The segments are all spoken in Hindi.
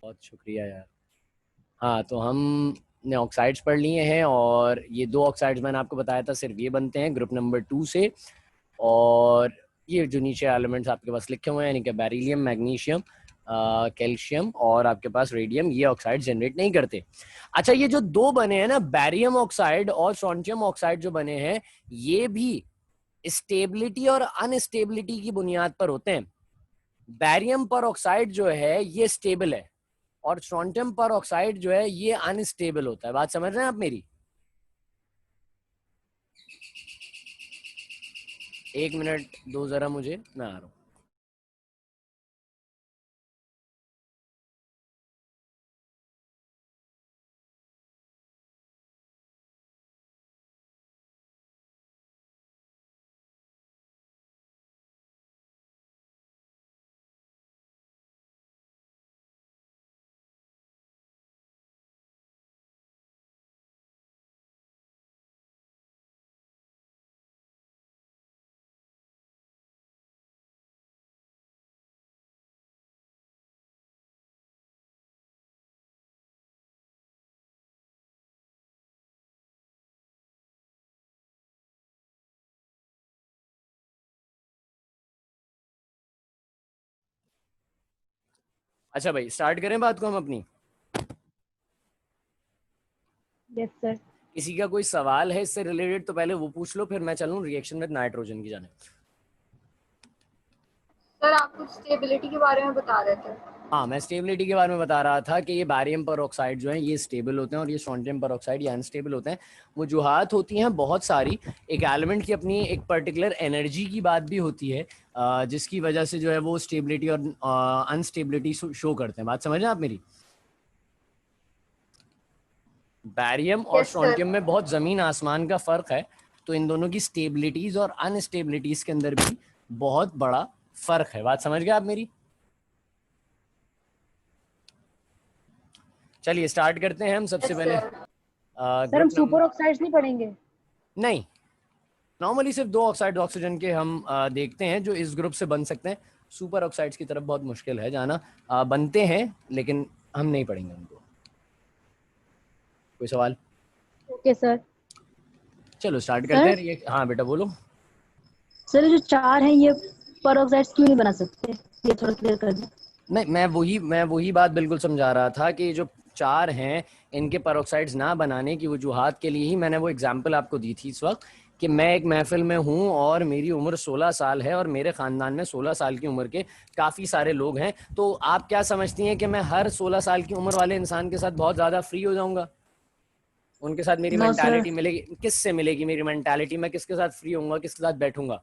बहुत शुक्रिया यार। हाँ, तो हमने ऑक्साइड्स पढ़ लिए हैं और ये दो ऑक्साइड्स मैंने आपको बताया था सिर्फ ये बनते हैं ग्रुप नंबर 2 से। और ये जो नीचे एलिमेंट्स आपके पास लिखे हुए हैं यानी कि बेरिलियम, मैग्नीशियम, कैल्शियम और आपके पास रेडियम, ये ऑक्साइड जनरेट नहीं करते। अच्छा, ये जो दो बने हैं ना, बैरियम ऑक्साइड और स्ट्रोंटियम ऑक्साइड जो बने हैं, ये भी स्टेबिलिटी और अनस्टेबिलिटी की बुनियाद पर होते हैं। बैरियम पर ऑक्साइड जो है ये स्टेबल है और स्ट्रोंटियम पर ऑक्साइड जो है ये अनस्टेबल होता है। बात समझ रहे हैं आप मेरी? एक मिनट दो जरा मुझे, मैं आ रहा हूँ। अच्छा भाई, स्टार्ट करें बात को हम अपनी। Yes sir. किसी का कोई सवाल है इससे रिलेटेड तो पहले वो पूछ लो, फिर मैं चलूं रिएक्शन विद नाइट्रोजन की जाने। सर आप कुछ स्टेबिलिटी के बारे में बता रहे थे। हाँ, मैं स्टेबिलिटी के बारे में बता रहा था कि ये बैरियम पर ऑक्साइड जो है ये स्टेबल होते हैं और ये स्ट्रोंटियम पर ऑक्साइड ये अनस्टेबल होते हैं। वजूहात होती हैं बहुत सारी। एक एलिमेंट की अपनी एक पर्टिकुलर एनर्जी की बात भी होती है, जिसकी वजह से जो है वो स्टेबिलिटी और अनस्टेबिलिटी शो करते हैं। बात समझ रहे हैं आप मेरी? बैरियम और यस सर। स्ट्रोंटियम में बहुत ज़मीन आसमान का फ़र्क है, तो इन दोनों की स्टेबिलिटीज़ और अनस्टेबिलिटीज़ के अंदर भी बहुत बड़ा फ़र्क है। बात समझ गए आप मेरी? चलिए स्टार्ट करते हैं हम सबसे यस पहले। सर। सर हम सुपर ऑक्साइड्स नहीं पढ़ेंगे? नहीं, नॉर्मली सिर्फ दो ऑक्साइड ऑक्सीजन के हम देखते हैं जो इस ग्रुप से बन सकते हैं। सुपर ऑक्साइड्स की तरफ बहुत मुश्किल है जाना। बनते हैं लेकिन हम नहीं पढ़ेंगे उनको। कोई सवाल? Okay sir. चलो स्टार्ट करते हैं। ये हाँ बेटा बोलो। सर ये जो चार हैं ये पर ऑक्साइड्स क्यों नहीं बना सकते, ये थोड़ा क्लियर कर दें। नहीं, मैं वही बात बिल्कुल समझा रहा था कि जो चार हैं इनके पेरोक्साइड्स ना बनाने की वजूहात के लिए ही मैंने वो एग्जांपल आपको दी थी इस वक्त कि मैं एक महफिल में हूँ और मेरी उम्र 16 साल है और मेरे ख़ानदान में 16 साल की उम्र के काफ़ी सारे लोग हैं। तो आप क्या समझती हैं कि मैं हर 16 साल की उम्र वाले इंसान के साथ बहुत ज़्यादा फ्री हो जाऊँगा? उनके साथ मेरी नो सर। मेंटालिटी मिलेगी? किससे मिलेगी मेरी मेंटालिटी? मैं किसके साथ फ्री होऊंगा, किसके साथ बैठूंगा?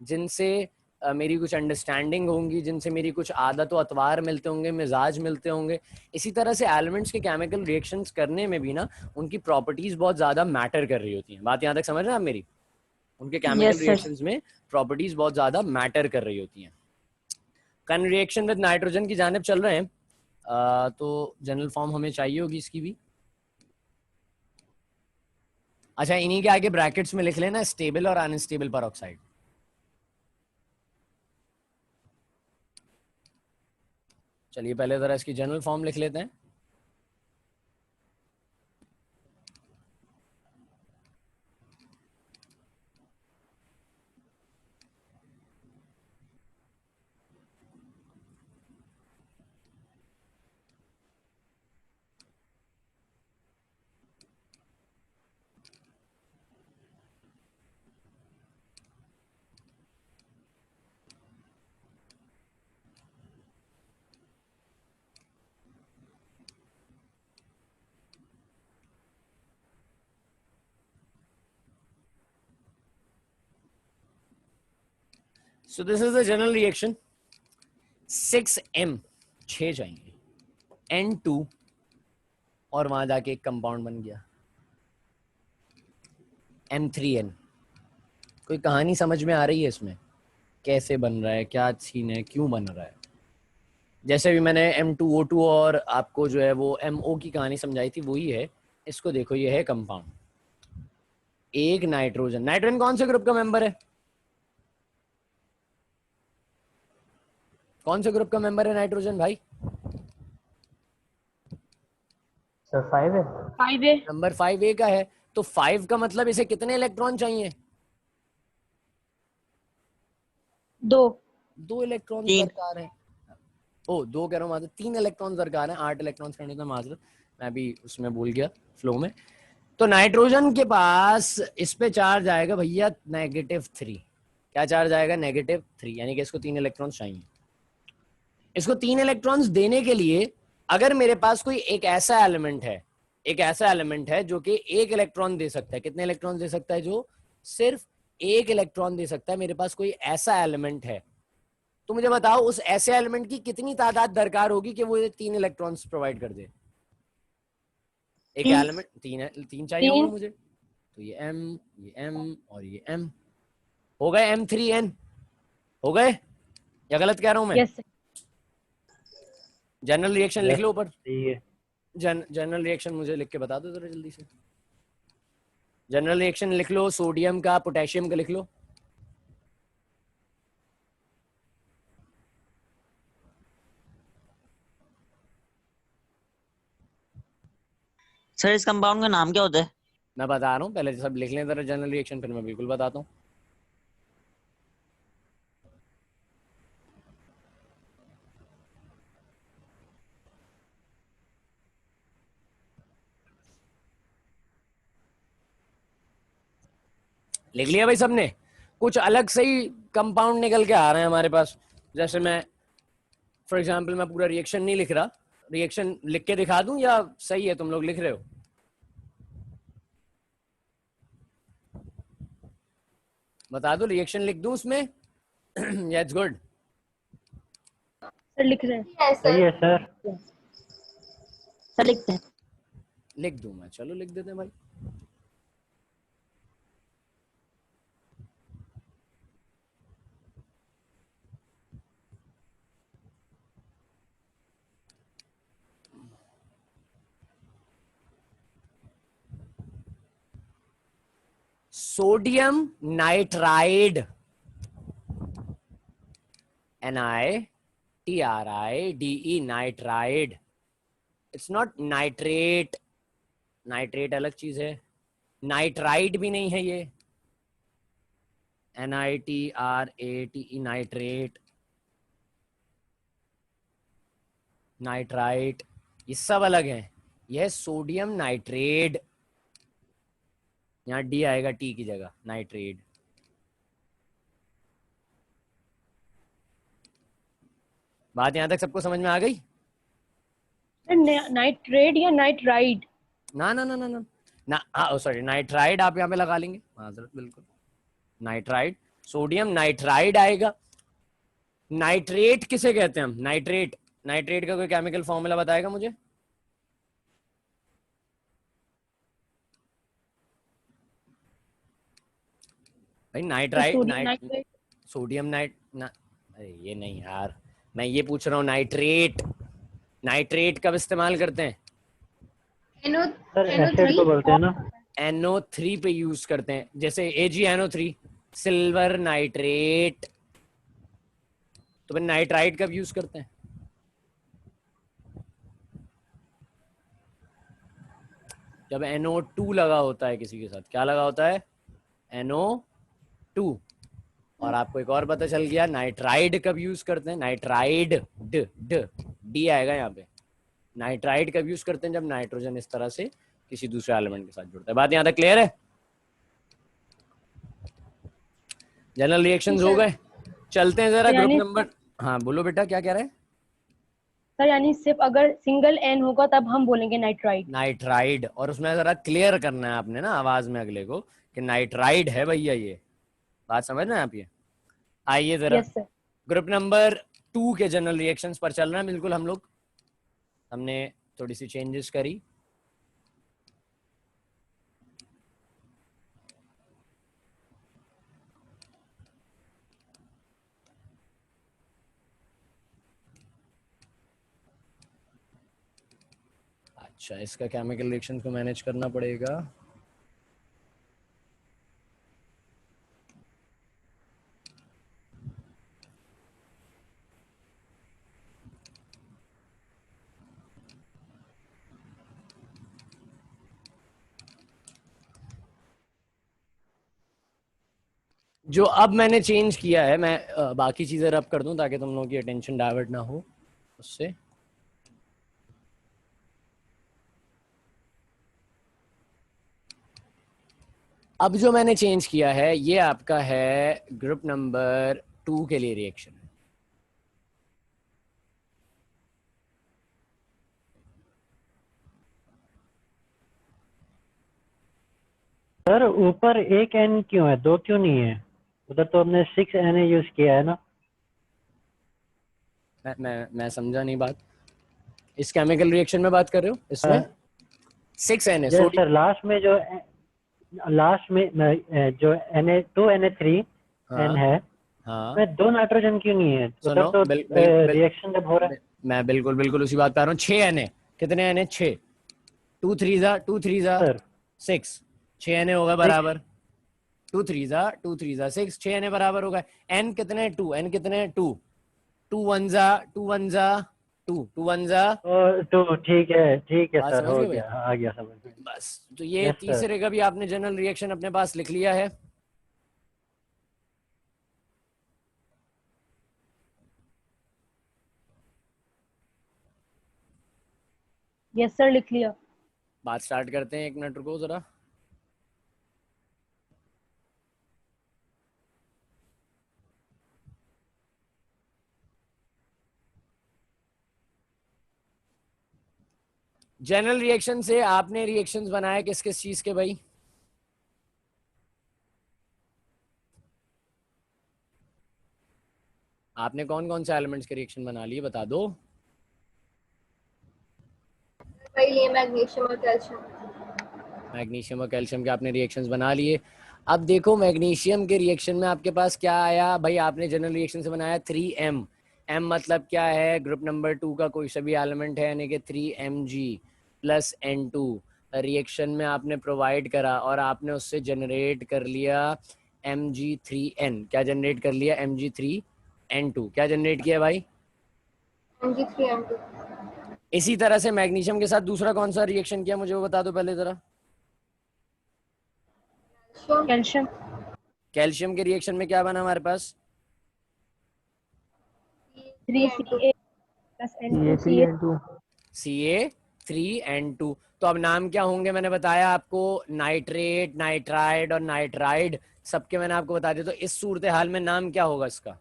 जिनसे मेरी कुछ अंडरस्टैंडिंग होंगी, जिनसे मेरी कुछ आदत व अतवार मिलते होंगे, मिजाज मिलते होंगे। इसी तरह से एलिमेंट्स के केमिकल रिएक्शंस करने में भी ना उनकी प्रॉपर्टीज बहुत ज़्यादा मैटर कर रही होती हैं। बात यहाँ तक समझ रहे हैं आप मेरी? उनके केमिकल यस सर। रिएक्शंस में प्रॉपर्टीज बहुत ज़्यादा मैटर कर रही होती हैं। कन रिएक्शन विद नाइट्रोजन की जानिब चल रहे हैं। तो जनरल फॉर्म हमें चाहिए होगी इसकी भी। अच्छा, इन्हीं के आगे ब्रैकेट्स में लिख लेना स्टेबल और अनस्टेबल पर ऑक्साइड। चलिए पहले जरा इसकी जनरल फॉर्म लिख लेते हैं। So this is the general reaction. 6M 6 जाएंगे, N2 और वहां जाके एक कंपाउंड बन गया M3N। कोई कहानी समझ में आ रही है इसमें? कैसे बन रहा है, क्या सीन है, क्यों बन रहा है? जैसे भी मैंने M2O2 और आपको जो है वो MO की कहानी समझाई थी वही है। इसको देखो, ये है कंपाउंड। एक नाइट्रोजन। नाइट्रोजन कौन से ग्रुप का मेंबर है? कौन से ग्रुप का मेंबर है नाइट्रोजन भाई? सर 5 है। 5 है। नंबर 5A का है, तो 5 का मतलब इसे कितने इलेक्ट्रॉन चाहिए? 2। 2 इलेक्ट्रॉन 3। दरकार है। ओ 2 कह रहा हूँ, मात्र 3 इलेक्ट्रॉन दरकार है, 8 इलेक्ट्रॉन करने का मात्र, मैं भी उसमें भूल गया फ्लो में। तो नाइट्रोजन के पास इस पे चार्ज आएगा भैया -3। क्या चार्ज आएगा? -3, यानी कि इसको 3 इलेक्ट्रॉन्स चाहिए। इसको 3 इलेक्ट्रॉन्स देने के लिए अगर मेरे पास कोई एक ऐसा एलिमेंट है, एक ऐसा एलिमेंट है जो कि 1 इलेक्ट्रॉन दे सकता है, कितने इलेक्ट्रॉन दे सकता है? जो सिर्फ 1 इलेक्ट्रॉन दे सकता है, मेरे पास कोई ऐसा एलिमेंट है, तो मुझे बताओ उस ऐसे एलिमेंट की कितनी तादाद दरकार होगी कि वो ये 3 इलेक्ट्रॉन्स प्रोवाइड कर दे? एक 3। एलिमेंट 3 चाहिए होंगे 3। मुझे, तो ये M और ये M हो गए, M3N हो गए, या गलत कह रहा हूं मैं? Yes sir. जनरल रिएक्शन लिख लो ऊपर। ठीक है। जनरल रिएक्शन मुझे लिख के बता दो जरा जल्दी से। जनरल रिएक्शन लिख लो, सोडियम का पोटेशियम का लिख लो। सर इस कंपाउंड का नाम क्या होता है? मैं बता रहा हूँ, पहले सब लिख लें जरा जनरल रिएक्शन, फिर मैं बिल्कुल बताता हूँ। लिख लिया भाई सबने? कुछ अलग से ही कंपाउंड निकल के आ रहे हैं हमारे पास। जैसे मैं फॉर एग्जांपल मैं पूरा रिएक्शन नहीं लिख रहा, रिएक्शन लिख के दिखा दूं या सही है तुम लोग लिख रहे हो? बता दो, रिएक्शन लिख दूं उसमें? या इट्स गुड? सर लिख रहे हैं। है सही सर। है सर। सर लिखते हैं। लिख दूं मैं? चलो लिख देते हैं भाई। Sodium nitride, NiTride, nitride. It's not nitrate, nitrate अलग चीज है, नाइट्राइड भी नहीं है ये, NiTrate, नाइट्रेट, नाइट्राइट, ये सब अलग है। यह है सोडियम नाइट्रेट, यहाँ डी आएगा टी की जगह, नाइट्रेट। बात यहां तक सबको समझ में आ गई? सर नाइट्रेट या नाइट्राइड? ना ना ना ना ना ना, हाँ सॉरी, नाइट्राइड आप यहाँ पे लगा लेंगे, माजरत, बिल्कुल नाइट्राइड, सोडियम नाइट्राइड आएगा। नाइट्रेट किसे कहते हैं हम? नाइट्रेट, नाइट्रेट का कोई केमिकल फॉर्मूला बताएगा मुझे? भाई नाइट्राइट, सोडियम नाइट्रेट। सोडियम अरे ये नहीं यार, मैं ये पूछ रहा हूँ नाइट्रेट, नाइट्रेट कब इस्तेमाल करते हैं? एनो सर एनो एसिड 3। को बोलते हैं ना। NO3 पे यूज करते हैं, जैसे AgNO3, सिल्वर नाइट्रेट। तो फिर नाइट्राइट कब यूज करते हैं? जब NO2 लगा होता है किसी के साथ। क्या लगा होता है? NO2। और आपको एक और पता चल गया, नाइट्राइड कब यूज करते हैं? नाइट्राइड, ड ड डी आएगा यहाँ पे। नाइट्राइड कब यूज करते हैं? जब नाइट्रोजन इस तरह से किसी दूसरे एलिमेंट के साथ जुड़ता है। बात यहाँ तक क्लियर है? जनरल रिएक्शंस हो गए, चलते हैं जरा ग्रुप यानी नंबर। हाँ बोलो बेटा, क्या कह रहे हैं? सर यानी सिर्फ अगर सिंगल एन होगा तब हम बोलेंगे नाइट्राइड। नाइट्राइड, और उसमें जरा क्लियर करना है आपने ना आवाज में अगले को कि नाइट्राइड है भैया ये। बात समझ रहे हैं आप? ये आइए जरा यस सर। ग्रुप नंबर 2 के जनरल रिएक्शंस पर चल रहे हैं बिल्कुल हम लोग। हमने थोड़ी सी चेंजेस करी। अच्छा, इसका केमिकल रिएक्शन को मैनेज करना पड़ेगा। जो अब मैंने चेंज किया है, मैं बाकी चीजें रब कर दूं ताकि तुम लोगों की अटेंशन डाइवर्ट ना हो उससे। अब जो मैंने चेंज किया है ये आपका है ग्रुप नंबर 2 के लिए रिएक्शन। सर ऊपर एक एन क्यों है, दो क्यों नहीं है? उधर तो हमने 6 एन यूज किया है ना। मैं समझा नहीं बात। इस केमिकल रिएक्शन में बात कर रहे हो? इसमें 6 एन है यस सोडियम। सर, लास्ट में जो Na2Na3 एन हाँ है, हाँ, में दो नाइट्रोजन क्यों नहीं है? उधर सुनो तो बिल, बिल, बिल, रिएक्शन जब हो रहा है। मैं बिल्कुल बिल्कुल उसी बात पे आ रहा हूँ। 6 एन है। कितने एन है? 6। 2 3 सर 6। 6 एन होगा 6। बराबर। 2 3 6। 6 एन बराबर होगा। एन कितने? 2। एन कितने? 2। 2 1 जा और तो ठीक है बात सर, समझ हो गए भाई? गया, आ गया समझ में। बस, तो ये यस सर। तीसरे का भी आपने जनरल रिएक्शन अपने पास लिख लिया है। यस सर, लिख लिया। बात स्टार्ट करते हैं, 1 मिनट रुको जरा। जनरल रिएक्शन से आपने रिएक्शंस बनाए किस किस चीज के भाई? आपने कौन कौन से एलिमेंट्स के रिएक्शन बना लिए बता दो। वही लिए मैग्नीशियम और कैल्शियम। मैग्नीशियम और कैल्शियम के आपने रिएक्शंस बना लिए। अब देखो मैग्नीशियम के रिएक्शन में आपके पास क्या आया भाई? आपने जनरल रिएक्शन से बनाया 3M। M मतलब क्या है? ग्रुप नंबर 2 का कोई सा भी एलिमेंट है, यानी कि 3Mg+N2 रिएक्शन में आपने प्रोवाइड करा और आपने उससे जनरेट कर लिया Mg3N। क्या जनरेट कर लिया? Mg3N2। क्या जनरेट किया भाई? Mg3N2। इसी तरह से मैग्नीशियम के साथ दूसरा कौन सा रिएक्शन किया, मुझे वो बता दो पहले जरा। कैल्शियम। कैल्शियम के रिएक्शन में क्या बना हमारे पास? 3Ca+N2Ca। Ca3N2। तो अब नाम क्या होंगे मैंने बताया आपको? नाइट्रेट, नाइट्राइड और नाइट्राइड सबके मैंने आपको बता दिया। तो इस सूरत हाल में नाम क्या होगा इसका?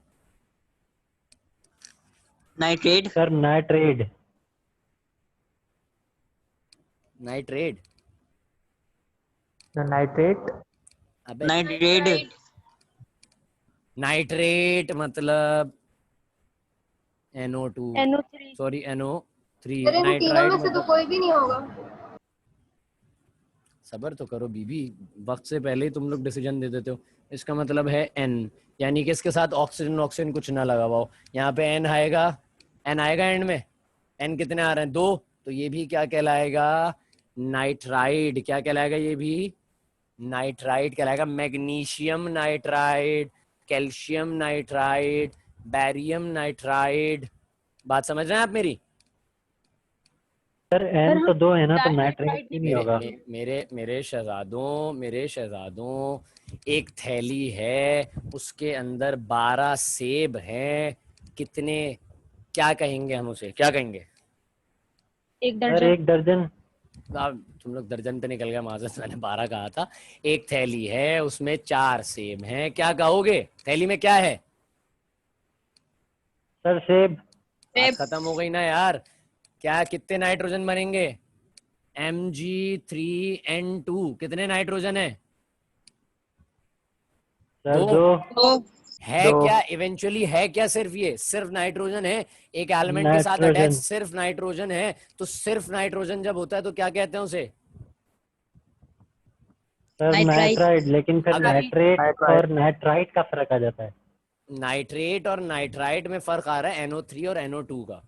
Nitrate. Sir nitrate. Nitrate. Nitrate. अबे नाइट्रेट। नाइट्रेट मतलब NO2, NO3। Sorry NO3। अरे इन तीनों नाइट्राइड में से तो मतलब, कोई भी नहीं होगा। सबर तो करो बीबी, वक्त से पहले ही तुम लोग डिसीजन दे देते हो। इसका मतलब है N, यानी कि इसके साथ ऑक्सीजन ऑक्सीजन कुछ ना लगा हुआ हो। यहाँ पे N आएगा, N आएगा एंड में। N कितने आ रहे हैं? 2। तो ये भी क्या कहलाएगा? नाइट्राइड। क्या कहलाएगा? ये भी नाइट्राइड कहलाएगा। Magnesium nitride, calcium nitride, barium nitride. बात समझ रहे हैं आप मेरी? सर एन तो दो है ना, तो नाइट्रेट डाइनाइट्राइड भी नहीं नहीं मेरे होगा। मे, मेरे मेरे शहजादों, मेरे शहजादों, एक थैली है उसके अंदर 12 सेब हैं। कितने? क्या कहेंगे हम उसे? क्या कहेंगे? एक सर दर्जन। 1 दर्जन। अब तुम लोग दर्जन पे निकल गए, माजरत, मैंने 12 कहा था। एक थैली है उसमें 4 सेब हैं, क्या कहोगे? थैली में क्या है? सर सेब। बात खत्म हो गई ना यार। क्या कितने नाइट्रोजन बनेंगे? Mg3N2। कितने नाइट्रोजन है? सर 2। दो। है दो। क्या इवेंचुअली? है क्या सिर्फ ये? सिर्फ नाइट्रोजन है। एक एलिमेंट के साथ अटैच नाइट्रोजन। सिर्फ नाइट्रोजन है। तो सिर्फ नाइट्रोजन जब होता है तो क्या कहते हैं उसे? सर नाइट्राइड, लेकिन फिर अगर नाइट्रेट नाइट्राइट। और नाइट्राइट का फर्क आ जाता है। नाइट्रेट और नाइट्राइट में फर्क आ रहा है NO3 और NO2 का,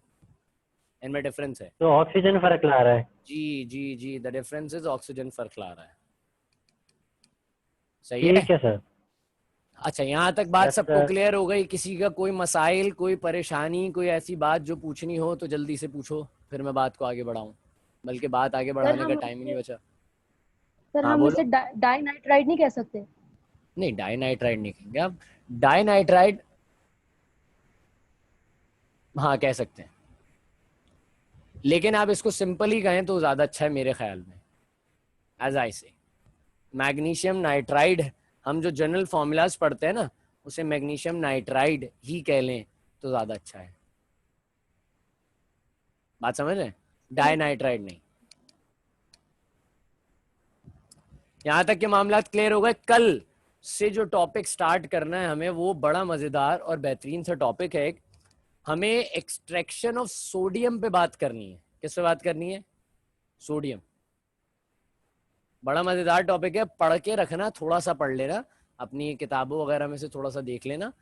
इनमें डिफरेंस है। तो ऑक्सीजन फर्क ला रहा है। जी जी जी, द डिफरेंस इज ऑक्सीजन फर्क ला रहा है। सही है। ठीक है सर। अच्छा, यहाँ तक बात यस सबको सर। क्लियर हो गई? किसी का कोई मसाइल, कोई परेशानी, कोई ऐसी बात जो पूछनी हो तो जल्दी से पूछो, फिर मैं बात को आगे बढ़ाऊं। बल्कि बात आगे सर बढ़ाने का हम टाइम ही नहीं बचा। सर हाँ हम इसे बोलो। डाइनाइट्राइड नहीं कह सकते? नहीं, डाइनाइट्राइड नहीं कहेंगे आप, डाइनाइट्राइड हाँ कह सकते हैं, लेकिन आप इसको सिंपल ही कहें तो ज़्यादा अच्छा है मेरे ख्याल में। एज आई से मैग्नीशियम नाइट्राइड, हम जो जनरल फॉर्मूलाज पढ़ते हैं ना, उसे मैग्नीशियम नाइट्राइड ही कह लें तो ज़्यादा अच्छा है। बात समझ रहे हैं? डाइनाइट्राइड नहीं। यहां तक के मामला क्लियर हो गए। कल से जो टॉपिक स्टार्ट करना है हमें, वो बड़ा मजेदार और बेहतरीन सा टॉपिक है। हमें एक्सट्रैक्शन ऑफ सोडियम पे बात करनी है। किस पे बात करनी है? सोडियम। बड़ा मजेदार टॉपिक है, पढ़ के रखना, थोड़ा सा पढ़ लेना, अपनी किताबों वगैरह में से थोड़ा सा देख लेना,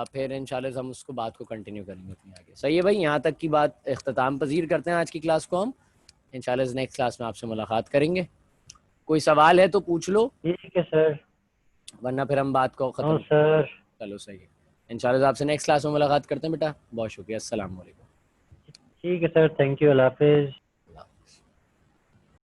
फिर इंशाल्लाह हम उसको बात को कंटिन्यू करेंगे अपनी आगे। सही है भाई, यहाँ तक की बात इख्तिताम पजीर करते हैं आज की क्लास को। हम इंशाल्लाह नेक्स्ट क्लास में आपसे मुलाकात करेंगे। कोई सवाल है तो पूछ लो, ठीक है सर। वरना फिर हम बात को नो खत्म। सर। चलो सही है, इंशाल्लाह आपसे नेक्स्ट क्लास में मुलाकात करते हैं बेटा। बहुत शुक्रिया, अस्सलाम वालेकुम। ठीक है sir, thank you, Allah Hafiz.